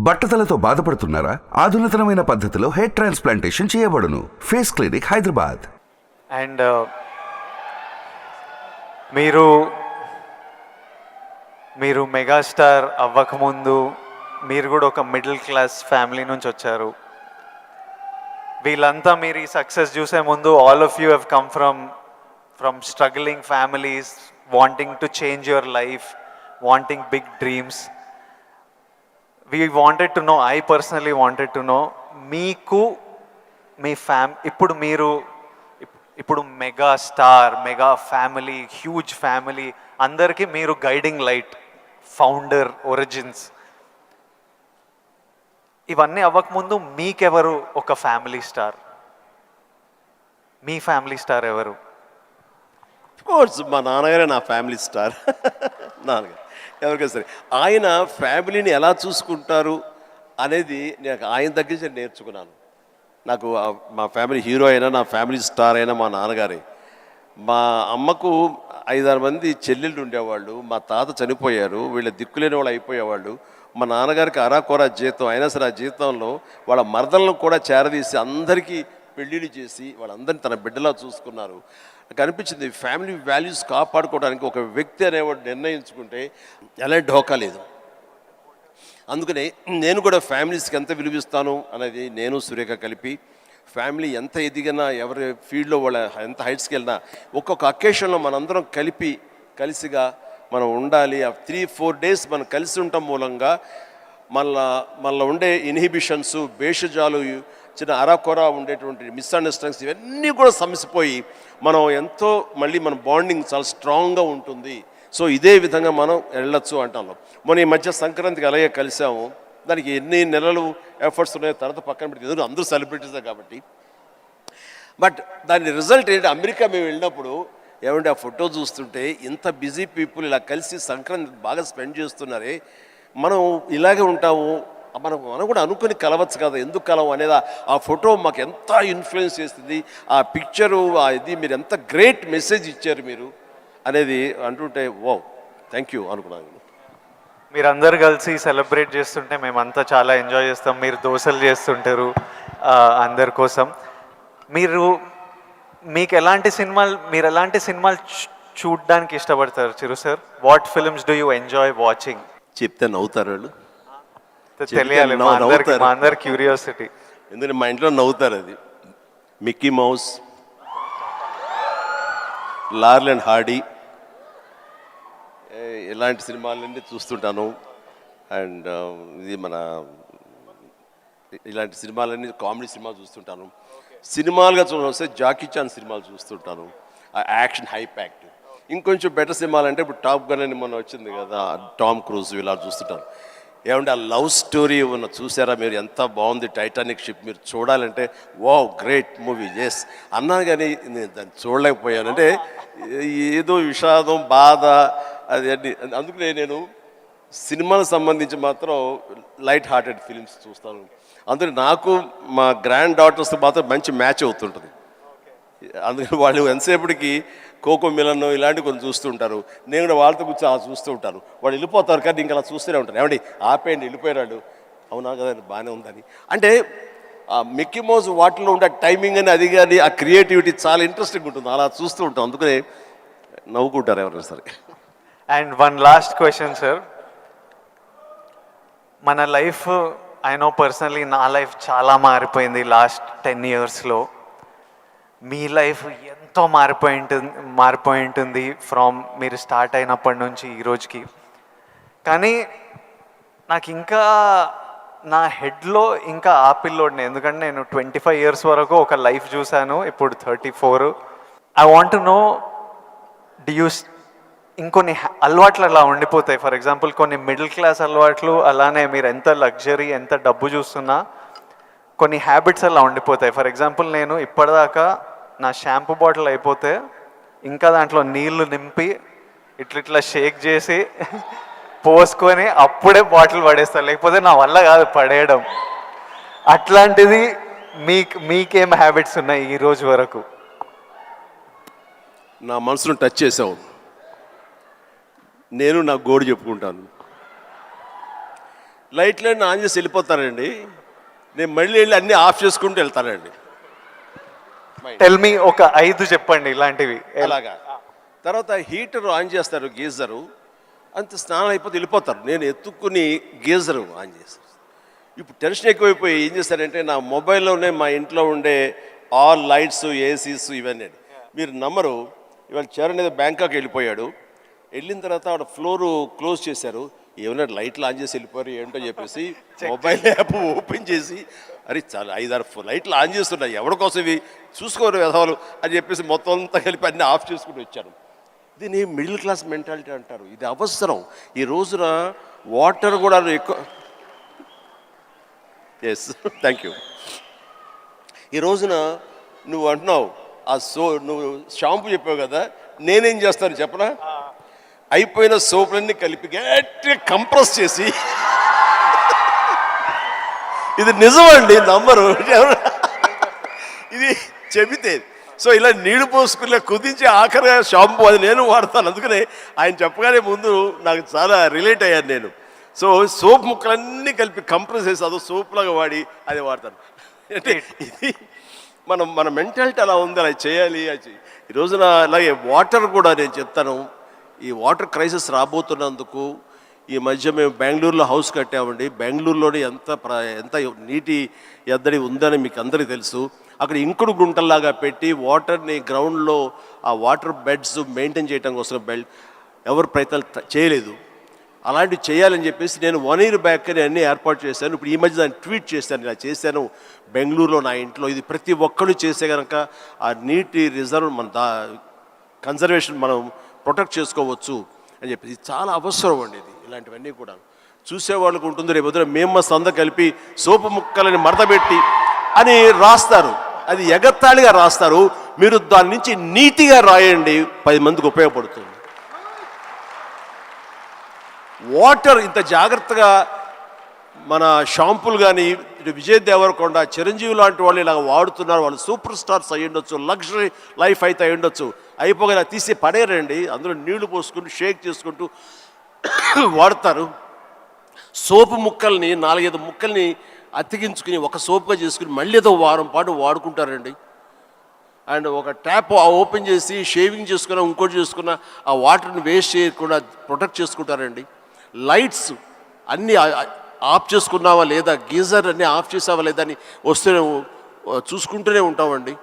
బట్టతలతో బాధపడుతున్నారా? ఆధునితనమైన పద్ధతిలో hair transplantation చేయబడును. Face clinic, Hyderabad. అండ్ మీరు మీరు మెగాస్టార్ అవ్వకముందు మీరు కూడా ఒక మిడిల్ క్లాస్ ఫ్యామిలీ నుంచి వచ్చారు. వీళ్ళంతా మీరు ఈ సక్సెస్ చూసే ముందు all of you have come from struggling families, wanting to change your life, wanting big dreams. We wanted to know, I personally wanted to know, మీకు మీ ఇప్పుడు mega star, mega family, huge family, అందరికీ మీరు guiding light, founder, origins. ఇవన్నీ అవ్వకముందు మీకెవరు ఒక family star? మీ family star ఎవరు? Course మా నాన్నగారే నా ఫ్యామిలీ స్టార్. నాన్నగారు ఎవరికైనా సరే ఆయన ఫ్యామిలీని ఎలా చూసుకుంటారు అనేది నేను ఆయన దగ్గర నుంచి నేర్చుకున్నాను. నాకు మా ఫ్యామిలీ హీరో అయినా, నా ఫ్యామిలీ స్టార్ అయినా మా నాన్నగారే. మా అమ్మకు 5-6 మంది చెల్లెళ్ళు ఉండేవాళ్ళు. మా తాత చనిపోయారు, వీళ్ళ దిక్కులేని వాళ్ళు అయిపోయేవాళ్ళు. మా నాన్నగారికి అరాకొరా జీతం అయినా సరే ఆ జీతంలో వాళ్ళ మరదలను కూడా చేరదీసి అందరికీ పెళ్ళిళ్ళు చేసి వాళ్ళందరినీ తన బిడ్డలా చూసుకున్నారు. నాకు అనిపించింది ఫ్యామిలీ వాల్యూస్ కాపాడుకోవడానికి ఒక వ్యక్తి అనేవాడు నిర్ణయించుకుంటే ఎలాంటి ఢోకా లేదు. అందుకనే నేను కూడా ఫ్యామిలీస్కి ఎంత విలువిస్తాను అనేది నేను సురేఖ కలిపి, ఫ్యామిలీ ఎంత ఎదిగినా, ఎవరి ఫీల్డ్లో వాళ్ళ ఎంత హైట్స్కి వెళ్ళినా ఒక్కొక్క అకేషన్లో మనందరం కలిసిగా మనం ఉండాలి. ఆ 3-4 డేస్ మనం కలిసి ఉండటం మూలంగా మళ్ళీ ఉండే ఇన్హిబిషన్స్, భేషజాలు, చిన్న అరాకొరా ఉండేటువంటి మిస్అండర్స్టాండింగ్స్ ఇవన్నీ కూడా సమసిపోయి మనం ఎంతో మళ్ళీ మన బాండింగ్ చాలా స్ట్రాంగ్గా ఉంటుంది. సో ఇదే విధంగా మనం వెళ్ళొచ్చు అంటాను. మొన్న ఈ మధ్య సంక్రాంతికి అలాగే కలిసాము. దానికి ఎన్ని నెలలు ఎఫర్ట్స్ ఉన్నాయో తర్వాత పక్కన పెట్టి, ఎందుకంటే అందరూ సెలబ్రిటీసే కాబట్టి. బట్ దాని రిజల్ట్ ఏంటి, అమెరికా మేము వెళ్ళినప్పుడు ఏమంటే ఆ ఫోటో చూస్తుంటే ఇంత బిజీ పీపుల్ ఇలా కలిసి సంక్రాంతి బాగా స్పెండ్ చేస్తున్నారే, మనం ఇలాగే ఉంటాము, మనం కూడా అనుకుని కలవచ్చు కదా, ఎందుకు కలవు అనేది ఆ ఫోటో మాకు ఎంత ఇన్ఫ్లుయెన్స్ చేస్తుంది. ఆ పిక్చరు, ఇది మీరు ఎంత గ్రేట్ మెసేజ్ ఇచ్చారు మీరు అనేది అంటుంటే ఓ థ్యాంక్ యూ అనుకున్నాను. మీరందరూ కలిసి సెలబ్రేట్ చేస్తుంటే మేమంతా చాలా ఎంజాయ్ చేస్తాం. మీరు దోశలు చేస్తుంటారు అందరి కోసం. మీరు ఎలాంటి సినిమాలు చూడడానికి ఇష్టపడతారు Chiru sir? What films do you enjoy watching? చెప్తే నవ్వుతారు వాళ్ళు, తెలియాలి మా అందరి క్యూరియాసిటీ. ఎందుకంటే మా ఇంట్లో నవ్వుతారు. అది మిక్కీ మౌస్, లార్ల్ అండ్ హార్డీ, ఇలాంటి సినిమాలన్నీ చూస్తుంటాను. అండ్ ఇది ఇలాంటి సినిమాలన్నీ కామెడీ సినిమాలు చూస్తుంటాను. సినిమాలుగా చూడవస్తే జాకీ చాన్ సినిమాలు చూస్తుంటాను, ఆ యాక్షన్ హై ప్యాక్ట్. ఇంకొంచెం బెటర్ సినిమాలు అంటే ఇప్పుడు టాప్ గన్ అని మొన్న వచ్చింది కదా, టామ్ క్రూజ్, ఇలా చూస్తుంటాను. ఏమంటే ఆ లవ్ స్టోరీ ఉన్న చూసారా మీరు, ఎంత బాగుంది టైటానిక్ షిప్, మీరు చూడాలంటే వావ్ గ్రేట్ మూవీ ఎస్ అన్నాను, కానీ నేను దాన్ని చూడలేకపోయాను. అంటే ఏదో విషాదం, బాధ అది అన్ని. అందుకనే నేను సినిమాలకు సంబంధించి మాత్రం లైట్ హార్టెడ్ ఫిలిమ్స్ చూస్తాను. అందుకని నాకు మా గ్రాండ్ డాటర్స్తో మాత్రం మంచి మ్యాచ్ అవుతుంటుంది. అందుకని వాళ్ళు ఎంతసేపటికి కోకో మిలన్ ఇలాంటివి కొన్ని చూస్తుంటారు, నేను కూడా వాళ్ళతో కూర్చొని చూస్తూ ఉంటాను. వాళ్ళు వెళ్ళిపోతారు కానీ ఇంకా అలా చూస్తూనే ఉంటాను. ఏమండి ఆపేయండి, వెళ్ళిపోయాడు, అవునా కదా బాగానే ఉందని. అంటే ఆ మిక్కీ మౌస్ వాటిలో ఉండే టైమింగ్ అని, అది కానీ ఆ క్రియేటివిటీ చాలా ఇంట్రెస్టింగ్ ఉంటుంది, అలా చూస్తూ ఉంటాం. అందుకనే నవ్వుకుంటారు ఎవరైనా సరే. And one last question sir, మన లైఫ్, ఐ నో పర్సనలీ నా లైఫ్ చాలా మారిపోయింది లాస్ట్ 10 yearsలో. మీ లైఫ్ ఎంతో మారిపోయి ఉంటుంది ఫ్రమ్ మీరు స్టార్ట్ అయినప్పటి నుంచి ఈ రోజుకి. కానీ నాకు ఇంకా నా హెడ్లో ఇంకా ఆ పిల్లోడిని, ఎందుకంటే నేను 25 years వరకు ఒక లైఫ్ చూశాను, ఇప్పుడు 34. ఐ వాంట్ టు నో, ఇంకొన్ని అలవాట్లు అలా ఉండిపోతాయి. ఫర్ ఎగ్జాంపుల్ కొన్ని మిడిల్ క్లాస్ అలవాట్లు, అలానే మీరు ఎంత లగ్జరీ, ఎంత డబ్బు చూస్తున్నా కొన్ని హ్యాబిట్స్ అలా ఉండిపోతాయి. ఫర్ ఎగ్జాంపుల్ నేను ఇప్పటిదాకా నా షాంపూ బాటిల్ అయిపోతే ఇంకా దాంట్లో నీళ్లు నింపి ఇట్లా షేక్ చేసి పోసుకొని అప్పుడే బాటిల్ పడేస్తాను, లేకపోతే నా వల్ల కాదు పడేయడం. అట్లాంటిది మీకేం హ్యాబిట్స్ ఉన్నాయి ఈ రోజు వరకు? నా మనసును టచ్ చేసావు. నేను నా గోడు చెప్పుకుంటాను. లైట్లన్నీ ఆన్ చేసి వెళ్ళిపోతారండి. నేను మళ్ళీ వెళ్ళి అన్నీ ఆఫ్ చేసుకుంటూ వెళ్తానండి. టెల్ మీ ఒక 5 చెప్పండి ఇలాంటివి. అలాగా. తర్వాత హీటర్ ఆన్ చేస్తారు, గీజరు. అంత స్నానం అయిపోతే వెళ్ళిపోతారు. నేను ఎత్తుక్కుని గీజరు ఆన్ చేస్తాను. ఇప్పుడు టెన్షన్ ఎక్కువైపోయి ఏం చేస్తారంటే నా మొబైల్లోనే మా ఇంట్లో ఉండే ఆల్ లైట్స్, ఏసీస్ ఇవన్నీ. మీరు నమ్మరు, ఇవాళ చరణ్ ఏదో బ్యాంకాక్ వెళ్ళిపోయాడు. వెళ్ళిన తర్వాత ఆవిడ ఫ్లోరు క్లోజ్ చేశారు. ఏమైనా లైట్లు ఆన్ చేసి వెళ్ళిపోయారు ఏంటో చెప్పేసి మొబైల్ యాప్ ఓపెన్ చేసి, అరే చాలా 5-6 లైట్లు ఆన్ చేస్తున్నాయి, ఎవరి కోసం ఇవి చూసుకోరు వ్యవహారాలు అని చెప్పేసి మొత్తం అంతా కలిపి అన్నీ ఆఫ్ చేసుకుంటూ వచ్చాను. దీన్ని మిడిల్ క్లాస్ మెంటాలిటీ అంటారు. ఇది అవసరం. ఈ రోజున వాటర్ కూడా ఎక్కువ. Yes, thank you. ఈ రోజున నువ్వు అంటున్నావు నువ్వు షాంపూ చెప్పావు కదా, నేనేం చేస్తాను చెప్పనా? అయిపోయిన సోపులన్నీ కలిపి గట్టిగా కంప్రెస్ చేసి, ఇది నిజమండి, నమ్మరు, ఇది చెబితే. సో ఇలా నీళ్లు పోసుకుని కుదించి ఆఖరిగా షాంపూ అది నేను వాడతాను. అందుకనే ఆయన చెప్పగానే ముందు నాకు చాలా రిలేట్ అయ్యాను నేను. సో సోప్ ముక్కలన్నీ కలిపి కంప్రెస్ చేసి అదో సోప్ లాగా వాడి అది వాడతాను. అంటే ఇది మన మెంటాలిటీ అలా ఉంది, అలా చేయాలి. ఈ రోజున అలాగే వాటర్ కూడా నేను చెప్తాను. ఈ వాటర్ క్రైసిస్ రాబోతున్నందుకు ఈ మధ్య మేము బెంగళూరులో హౌస్ కట్టామండి. బెంగళూరులోనే ఎంత నీటి ఎద్దడి ఉందని మీకు అందరికీ తెలుసు. అక్కడ ఇంకుడు గుంటల్లాగా పెట్టి వాటర్ని గ్రౌండ్లో ఆ వాటర్ బెడ్స్ మెయింటైన్ చేయడం కోసం ఎవరు ప్రయత్నాలు చేయలేదు. అలాంటివి చేయాలని చెప్పేసి నేను 1 year బ్యాక్ అన్నీ ఏర్పాటు చేశాను. ఇప్పుడు ఈ మధ్య దాన్ని ట్వీట్ చేశాను, ఇలా చేశాను బెంగళూరులో నా ఇంట్లో. ఇది ప్రతి ఒక్కరు చేసే కనుక ఆ నీటి రిజర్వ్ కన్జర్వేషన్ మనం ప్రొటెక్ట్ చేసుకోవచ్చు అని చెప్పేసి చాలా అవసరం అండి. ఇది ఇలాంటివన్నీ కూడా చూసేవాళ్ళకు ఉంటుంది. రేపు పొద్దున మేము సంద కలిపి సోపు ముక్కలని మడతపెట్టి అని రాస్తారు, అది ఎగత్తాళిగా రాస్తారు. మీరు దాని నుంచి నీతిగా రాయండి, 10 మందికి ఉపయోగపడుతుంది. వాటర్ ఇంత జాగ్రత్తగా మన షాంపులు కానీ విజయ్ దేవరకొండ, చిరంజీవి లాంటి వాళ్ళు ఇలా వాడుతున్నారు. వాళ్ళు సూపర్ స్టార్స్ అయ్యి ఉండొచ్చు, లగ్జరీ లైఫ్ అయితే అయి ఉండొచ్చు. అయిపోగా తీసి పడేరండి, అందులో నీళ్లు పోసుకుంటూ షేక్ చేసుకుంటూ వాడతారు. సోపు ముక్కల్ని 4-5 ముక్కల్ని అతికించుకుని ఒక సోపుగా చేసుకుని మళ్ళీ ఏదో వారం పాటు వాడుకుంటారండి. అండ్ ఒక ట్యాప్ ఓపెన్ చేసి షేవింగ్ చేసుకున్న ఇంకోటి చేసుకున్న ఆ వాటర్ని వేస్ట్ చేయకుండా ప్రొటెక్ట్ చేసుకుంటారండి. లైట్స్ అన్నీ ఆఫ్ చేసుకున్నావా లేదా, గీజర్ అన్నీ ఆఫ్ చేసావా లేదా అని వస్తూనే చూసుకుంటూనే ఉంటామండి,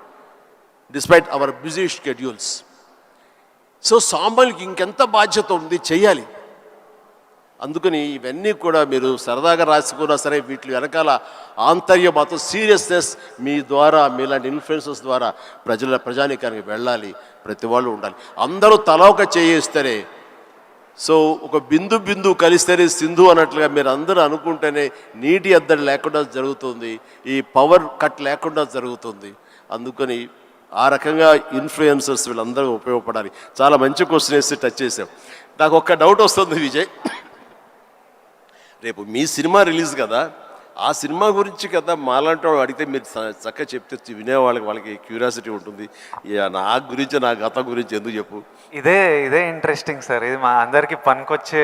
despite our busy schedules. So సామాన్యులకి ఇంకెంత బాధ్యత ఉంది, చెయ్యాలి. అందుకని ఇవన్నీ కూడా మీరు సరదాగా రాసుకున్నా సరే వీటి వెనకాల ఆంతర్య మాత్రం సీరియస్నెస్ మీ ద్వారా, మీలాంటి ఇన్ఫ్లుయెన్సర్స్ ద్వారా ప్రజానీకానికి వెళ్ళాలి. ప్రతి వాళ్ళు ఉండాలి. అందరూ తల ఒక చేయిస్తేనే, సో ఒక బిందు కలిస్తేనే సింధు అన్నట్లుగా మీరు అందరూ అనుకుంటేనే నీటి ఎద్దడి లేకుండా జరుగుతుంది, ఈ పవర్ కట్ లేకుండా జరుగుతుంది. అందుకని ఆ రకంగా ఇన్ఫ్లుయెన్సర్స్ వీళ్ళందరూ ఉపయోగపడాలి. చాలా మంచి క్వశ్చన్ వేసి టచ్ చేసాం. నాకు ఒక్క డౌట్ వస్తుంది విజయ్, రేపు మీ సినిమా రిలీజ్ కదా, ఆ సినిమా గురించి కదా మాలాంటి వాళ్ళు అడిగితే మీరు చక్కగా చెప్తే వాళ్ళకి క్యూరియాసిటీ ఉంటుంది. నా గురించి, నా గతం గురించి ఎందుకు చెప్పు. ఇదే ఇంట్రెస్టింగ్ సార్, ఇది మా అందరికీ పనికొచ్చే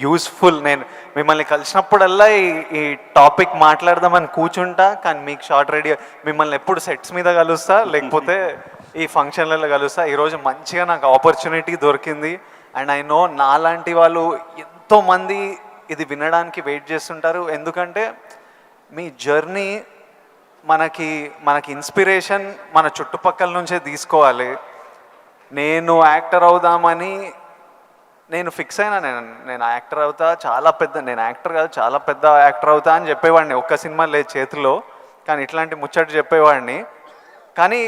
యూస్ఫుల్. నేను మిమ్మల్ని కలిసినప్పుడల్లా ఈ టాపిక్ మాట్లాడదామని కూర్చుంటా, కానీ మీకు షార్ట్ రెడీ మిమ్మల్ని ఎప్పుడు సెట్స్ మీద కలుస్తా, లేకపోతే ఈ ఫంక్షన్లలో కలుస్తా. ఈరోజు మంచిగా నాకు ఆపర్చునిటీ దొరికింది. అండ్ ఐ నో నాలాంటి వాళ్ళు ఎంతోమంది ఇది వినడానికి వెయిట్ చేస్తుంటారు. ఎందుకంటే మీ జర్నీ మనకి ఇన్స్పిరేషన్ మన చుట్టుపక్కల నుంచే తీసుకోవాలి. నేను యాక్టర్ అవుదామని నేను ఫిక్స్ అయినా, నేను యాక్టర్ అవుతా, నేను యాక్టర్ కాదు చాలా పెద్ద యాక్టర్ అవుతా అని చెప్పేవాడిని. ఒక్క సినిమా లేదు చేతిలో, కానీ ఇట్లాంటి ముచ్చట చెప్పేవాడిని. కానీ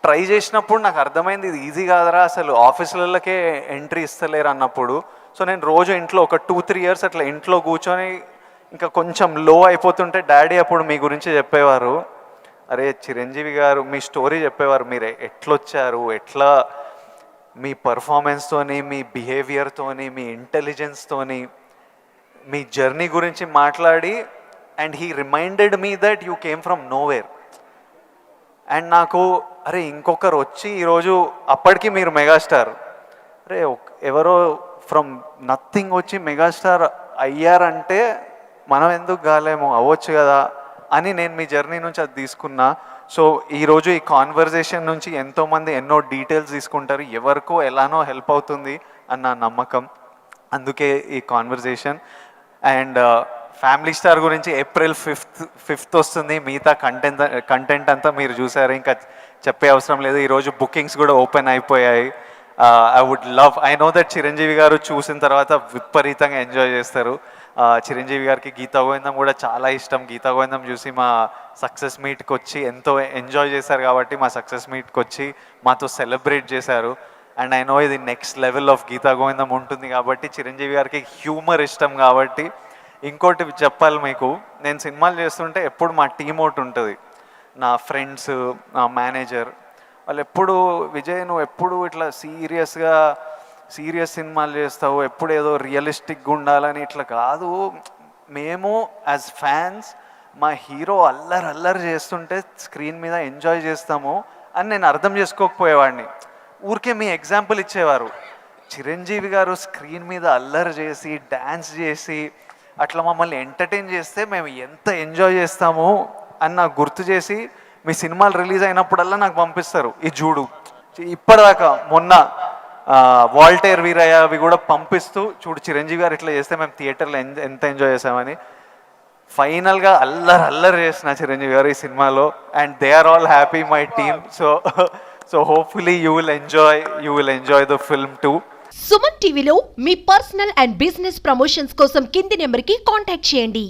ట్రై చేసినప్పుడు నాకు అర్థమైంది ఇది ఈజీ కాదరా, అసలు ఆఫీసులకే ఎంట్రీ ఇస్తలేరు అన్నప్పుడు. సో నేను రోజు ఇంట్లో ఒక 2-3 years అట్లా ఇంట్లో కూర్చొని ఇంకా కొంచెం లో అయిపోతుంటే డాడీ అప్పుడు మీ గురించి చెప్పేవారు, అరే చిరంజీవి గారు మీ స్టోరీ చెప్పేవారు, మీరు ఎట్లొచ్చారు, ఎట్లా మీ పర్ఫార్మెన్స్తోని, మీ బిహేవియర్తోని, మీ ఇంటెలిజెన్స్తోని మీ జర్నీ గురించి మాట్లాడి. And he reminded me that you came from nowhere. And నాకు అరే ఇంకొకరు వచ్చి ఈరోజు అప్పటికి మీరు మెగాస్టార్, అరే ఎవరో ఫ్రమ్ నథింగ్ వచ్చి మెగాస్టార్ అయ్యారంటే మనం ఎందుకు కాలేమో, అవ్వచ్చు కదా అని నేను మీ జర్నీ నుంచి అది తీసుకున్నా. సో ఈరోజు ఈ కాన్వర్జేషన్ నుంచి ఎంతోమంది ఎన్నో డీటెయిల్స్ తీసుకుంటారు, ఎవరికో ఎలానో హెల్ప్ అవుతుంది అన్న నమ్మకం, అందుకే ఈ కాన్వర్జేషన్. అండ్ ఫ్యామిలీ స్టార్ గురించి April 5th వస్తుంది. మిగతా కంటెంట్ అంతా మీరు చూసారు, ఇంకా చెప్పే అవసరం లేదు. ఈరోజు బుకింగ్స్ కూడా ఓపెన్ అయిపోయాయి. ఐ నో దట్ చిరంజీవి గారు చూసిన తర్వాత విపరీతంగా ఎంజాయ్ చేస్తారు. చిరంజీవి గారికి గీతా గోవిందం కూడా చాలా ఇష్టం. గీతా గోవిందం చూసి మా సక్సెస్ మీట్కి వచ్చి ఎంతో ఎంజాయ్ చేశారు కాబట్టి మా సక్సెస్ మీట్కి వచ్చి మాతో సెలబ్రేట్ చేశారు. అండ్ ఐ నో ఇది నెక్స్ట్ లెవెల్ ఆఫ్ గీతా గోవిందం ఉంటుంది కాబట్టి చిరంజీవి గారికి హ్యూమర్ ఇష్టం కాబట్టి. ఇంకోటి చెప్పాలి మీకు, నేను సినిమాలు చేస్తుంటే ఎప్పుడు మా టీం ఒకటి ఉంటుంది, నా ఫ్రెండ్స్, నా మేనేజర్, వాళ్ళు ఎప్పుడు విజయ్ నువ్వు ఎప్పుడు ఇట్లా సీరియస్ సినిమాలు చేస్తావు, ఎప్పుడు ఏదో రియలిస్టిక్గా ఉండాలని, ఇట్లా కాదు. మేము యాజ్ ఫ్యాన్స్ మా హీరో అల్లరి చేస్తుంటే స్క్రీన్ మీద ఎంజాయ్ చేస్తాము అని నేను అర్థం చేసుకోకపోయేవాడిని. ఊరికే మీ ఎగ్జాంపుల్ ఇచ్చేవారు. చిరంజీవి గారు స్క్రీన్ మీద అల్లరి చేసి డ్యాన్స్ చేసి అట్లా మమ్మల్ని ఎంటర్టైన్ చేస్తే మేము ఎంత ఎంజాయ్ చేస్తాము అని నాకు గుర్తు చేసి మీ సినిమాలు రిలీజ్ అయినప్పుడల్లా నాకు పంపిస్తారు, ఈ చూడు. ఇప్పటిదాకా మొన్న వాల్టేర్ వీరయ్య అవి కూడా పంపిస్తూ, చూడు చిరంజీవి గారు ఇట్లా చేస్తే మేము థియేటర్లో ఎంత ఎంజాయ్ చేసామని. ఫైనల్గా అల్లరి చేసిన చిరంజీవి గారు ఈ సినిమాలో. And they are all happy, my team. So hopefully you will enjoy the film too. Suman టీవీలో మీ పర్సనల్ అండ్ బిజినెస్ ప్రమోషన్స్ కోసం కింది నెంబర్కి కాంటాక్ట్ చేయండి.